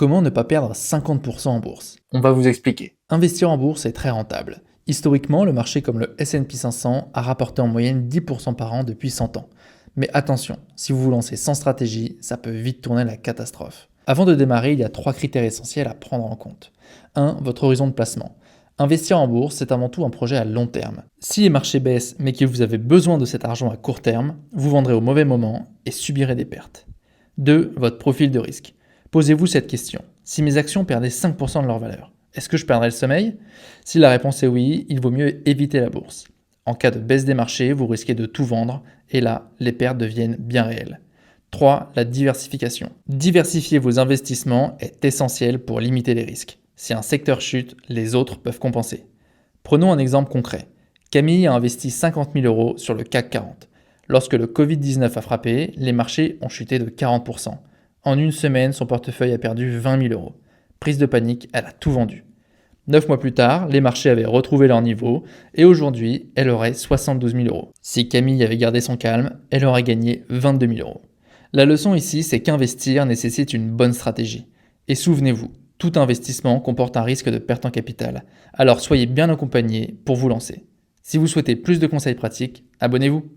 Comment ne pas perdre 50% en bourse? On va vous expliquer. Investir en bourse est très rentable. Historiquement, le marché comme le S&P 500 a rapporté en moyenne 10% par an depuis 100 ans. Mais attention, si vous vous lancez sans stratégie, ça peut vite tourner à la catastrophe. Avant de démarrer, il y a 3 critères essentiels à prendre en compte. 1. Votre horizon de placement. Investir en bourse, c'est avant tout un projet à long terme. Si les marchés baissent mais que vous avez besoin de cet argent à court terme, vous vendrez au mauvais moment et subirez des pertes. 2. Votre profil de risque. Posez-vous cette question. Si mes actions perdaient 5% de leur valeur, est-ce que je perdrais le sommeil? Si la réponse est oui, il vaut mieux éviter la bourse. En cas de baisse des marchés, vous risquez de tout vendre, et là, les pertes deviennent bien réelles. 3. La diversification. Diversifier vos investissements est essentiel pour limiter les risques. Si un secteur chute, les autres peuvent compenser. Prenons un exemple concret. Camille a investi 50 000 euros sur le CAC 40. Lorsque le Covid-19 a frappé, les marchés ont chuté de 40%. En une semaine, son portefeuille a perdu 20 000 euros. Prise de panique, elle a tout vendu. 9 mois plus tard, les marchés avaient retrouvé leur niveau et aujourd'hui, elle aurait 72 000 euros. Si Camille avait gardé son calme, elle aurait gagné 22 000 euros. La leçon ici, c'est qu'investir nécessite une bonne stratégie. Et souvenez-vous, tout investissement comporte un risque de perte en capital, alors soyez bien accompagné pour vous lancer. Si vous souhaitez plus de conseils pratiques, abonnez-vous.